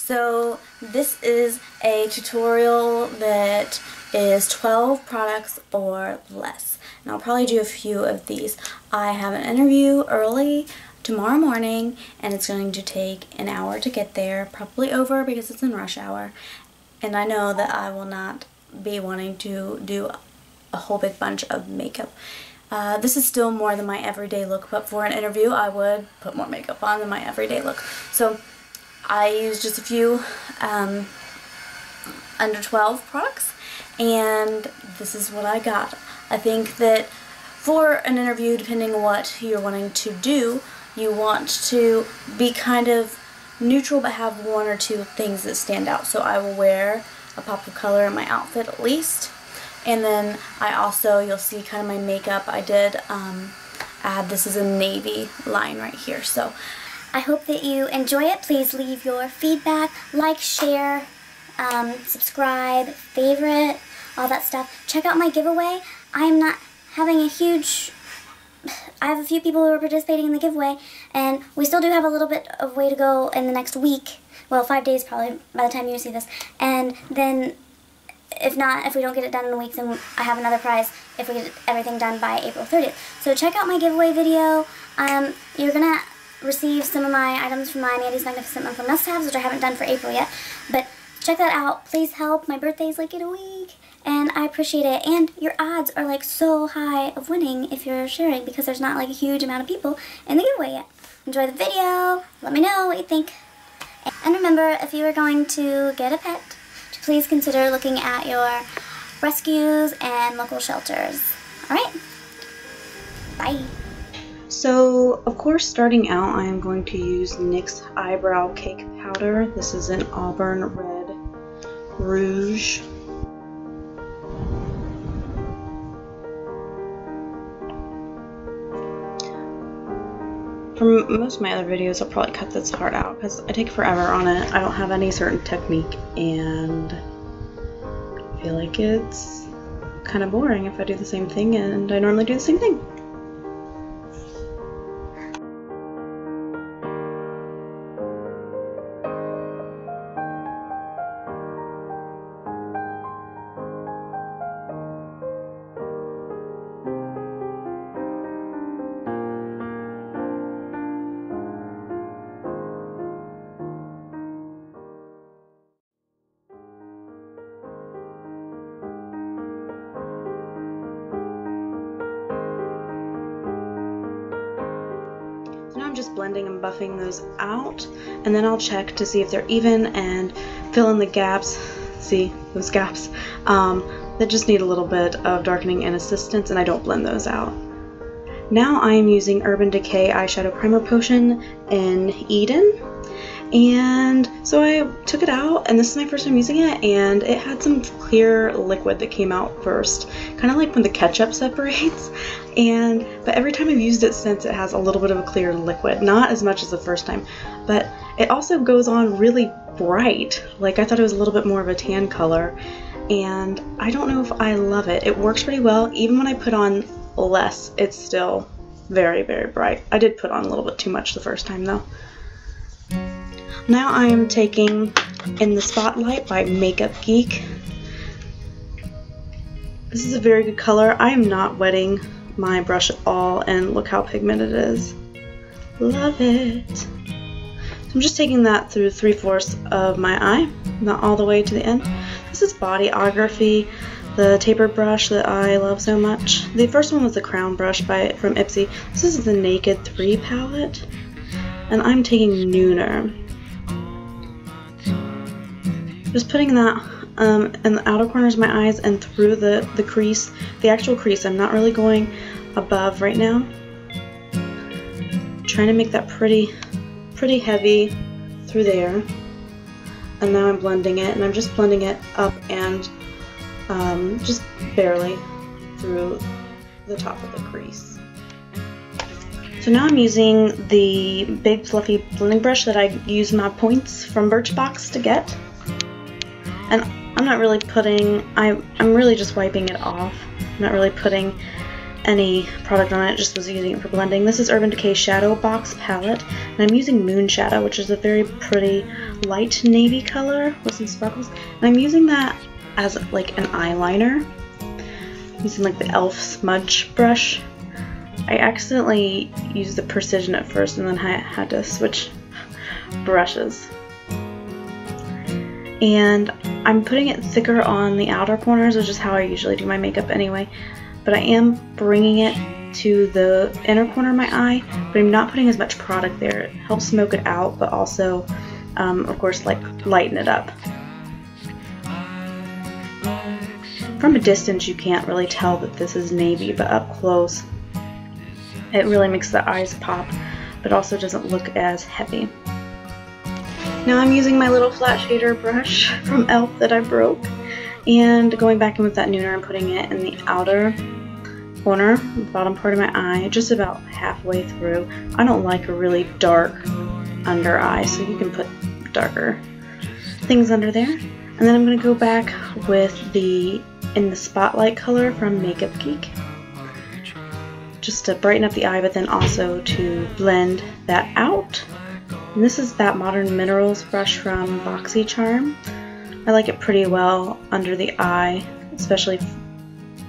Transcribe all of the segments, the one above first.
So this is a tutorial that is 12 products or less. And I'll probably do a few of these. I have an interview early tomorrow morning and it's going to take an hour to get there, probably over because it's in rush hour. And I know that I will not be wanting to do a whole big bunch of makeup. This is still more than my everyday look, but for an interview I would put more makeup on than my everyday look. So I used just a few under 12 products, and this is what I got. I think that for an interview, depending on what you're wanting to do, you want to be kind of neutral but have one or two things that stand out. So I will wear a pop of color in my outfit at least. And then I also, you'll see kind of my makeup, I did add, this is a navy line right here. So I hope that you enjoy it. Please leave your feedback, like, share, subscribe, favorite, all that stuff. Check out my giveaway. I am not having a huge, I have a few people who are participating in the giveaway, and we still do have a little bit of way to go in the next week. Well, 5 days probably by the time you see this. And then if not, if we don't get it done in a week, then I have another prize if we get everything done by April 30th. So check out my giveaway video. You're going to receive some of my items from my Mandy's Magnificent Monthly Must-Haves, which I haven't done for April yet. But check that out. Please help. My birthday's like in a week, and I appreciate it. And your odds are like so high of winning if you're sharing, because there's not like a huge amount of people in the giveaway yet. Enjoy the video. Let me know what you think. And remember, if you are going to get a pet, to please consider looking at your rescues and local shelters. Alright? Bye. So, of course, starting out, I am going to use NYX Eyebrow Cake Powder. This is an Auburn Red Rouge. For most of my other videos, I'll probably cut this part out because I take forever on it. I don't have any certain technique, and I feel like it's kind of boring if I do the same thing, and I normally do the same thing. Now I'm just blending and buffing those out, and then I'll check to see if they're even and fill in the gaps. See those gaps that just need a little bit of darkening and assistance, and I don't blend those out. Now I am using Urban Decay Eyeshadow Primer Potion in Eden, and so I took it out, and this is my first time using it, and it had some clear liquid that came out first, kind of like when the ketchup separates. But every time I've used it since, it has a little bit of a clear liquid, not as much as the first time, but it also goes on really bright. Like, I thought it was a little bit more of a tan color, and I don't know if I love it. It works pretty well. Even when I put on less, it's still very, very bright. I did put on a little bit too much the first time though. Now I am taking In the Spotlight by Makeup Geek. This is a very good color. I am not wetting my brush at all, and look how pigmented it is. Love it. So I'm just taking that through 3/4 of my eye, not all the way to the end. This is Bodyography, the tapered brush that I love so much. The first one was the Crown brush from Ipsy. This is the Naked 3 palette, and I'm taking Nooner. Just putting that in the outer corners of my eyes and through the crease, the actual crease. I'm not really going above right now. Trying to make that pretty heavy through there. And now I'm blending it, and I'm just blending it up and just barely through the top of the crease. So now I'm using the big fluffy blending brush that I use my points from Birchbox to get. And I'm not really putting, I'm really just wiping it off. I'm not really putting any product on it, just was using it for blending. This is Urban Decay Shadowbox palette, and I'm using Moonshadow, which is a very pretty light navy color with some sparkles, and I'm using that as like an eyeliner, using like the e.l.f. smudge brush. I accidentally used the Precision at first, and then I had to switch brushes. And I'm putting it thicker on the outer corners, which is how I usually do my makeup anyway. But I am bringing it to the inner corner of my eye, but I'm not putting as much product there. It helps smoke it out, but also, of course, like lighten it up. From a distance, you can't really tell that this is navy, but up close, it really makes the eyes pop, but also doesn't look as heavy. Now I'm using my little flat shader brush from e.l.f. that I broke, and going back in with that Nooner and putting it in the outer corner, the bottom part of my eye, just about halfway through. I don't like a really dark under eye, so you can put darker things under there. And then I'm going to go back with in the Spotlight color from Makeup Geek, just to brighten up the eye, but then also to blend that out. And this is that Modern Minerals brush from BoxyCharm. I like it pretty well under the eye, especially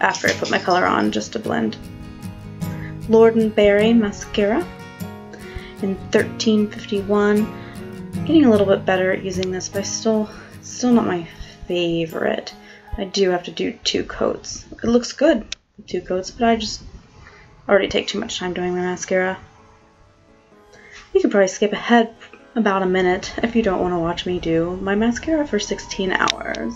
after I put my color on, just to blend. Lord & Berry Mascara in 1351. Getting a little bit better at using this, but still not my favorite. I do have to do 2 coats. It looks good with 2 coats, but I just already take too much time doing my mascara. You could probably skip ahead about a minute if you don't want to watch me do my mascara for 16 hours.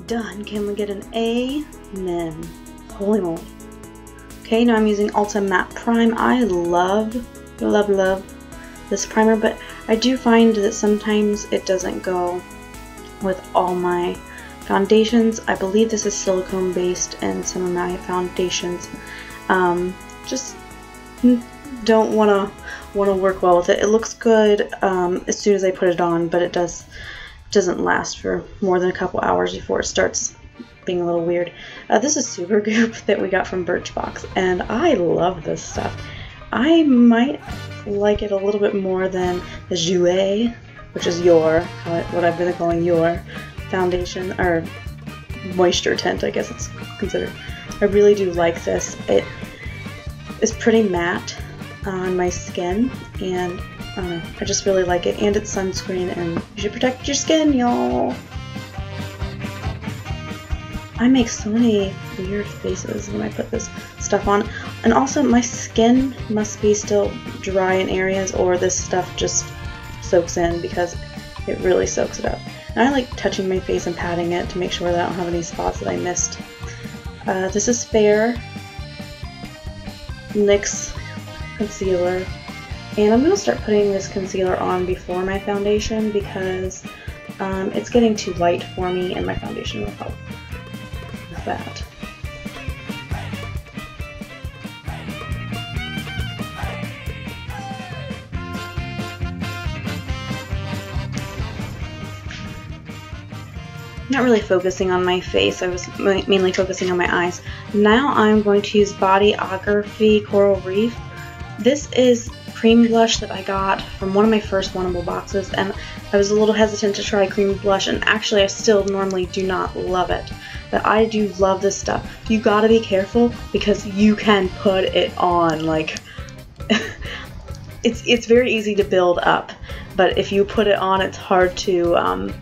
Done. Can we get an amen? Holy moly. Okay, now I'm using Ulta Matte Prime. I love this primer, but I do find that sometimes it doesn't go with all my foundations. I believe this is silicone based in some of my foundations. Just don't want to work well with it. It looks good as soon as I put it on, but it doesn't last for more than a couple hours before it starts being a little weird. This is Supergoop that we got from Birchbox, and I love this stuff. I might like it a little bit more than the Jouer, which is what I've been calling your foundation, or moisture tint, I guess it's considered. I really do like this. It is pretty matte on my skin, and I don't know, I just really like it, and it's sunscreen, and you should protect your skin, y'all. I make so many weird faces when I put this stuff on, and also my skin must be still dry in areas, or this stuff just soaks in, because it really soaks it up. And I like touching my face and patting it to make sure that I don't have any spots that I missed. This is Fair NYX Concealer. And I'm going to start putting this concealer on before my foundation, because it's getting too light for me, and my foundation will help with that. Not really focusing on my face, I was mainly focusing on my eyes. Now I'm going to use Bodyography Coral Reef. This is cream blush that I got from one of my first Wannable boxes, and I was a little hesitant to try cream blush, and actually I still normally do not love it, but I do love this stuff. You gotta be careful, because you can put it on, like, it's very easy to build up, but if you put it on, it's hard to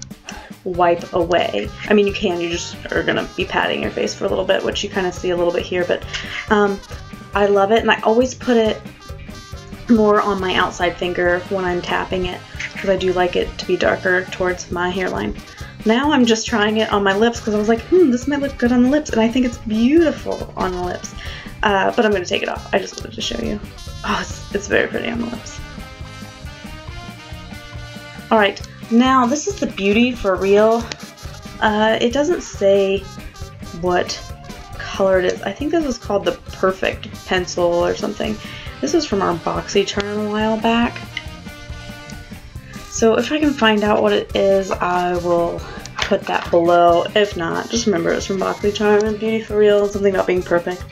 wipe away. I mean, you can, you just are gonna be patting your face for a little bit, which you kind of see a little bit here, but I love it, and I always put it more on my outside finger when I'm tapping it, because I do like it to be darker towards my hairline. Now I'm just trying it on my lips because I was like, this might look good on the lips, and I think it's beautiful on the lips. But I'm going to take it off. I just wanted to show you. Oh, it's very pretty on the lips. Alright, now this is the Beauty for Real. It doesn't say what color it is. I think this is called the Perfect Pencil or something. This was from our BoxyCharm a while back. So if I can find out what it is, I will put that below. If not, just remember it's from BoxyCharm and Beauty for Real, something about being perfect.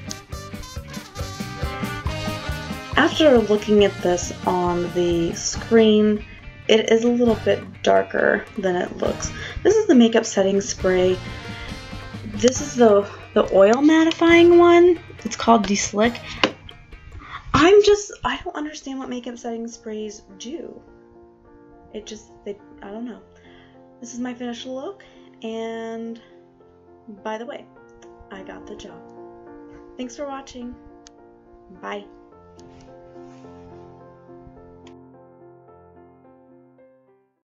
After looking at this on the screen, it is a little bit darker than it looks. This is the makeup setting spray. This is the oil mattifying one. It's called Deslick. I don't understand what makeup setting sprays do. I don't know. This is my finished look, and by the way, I got the job. Thanks for watching. Bye.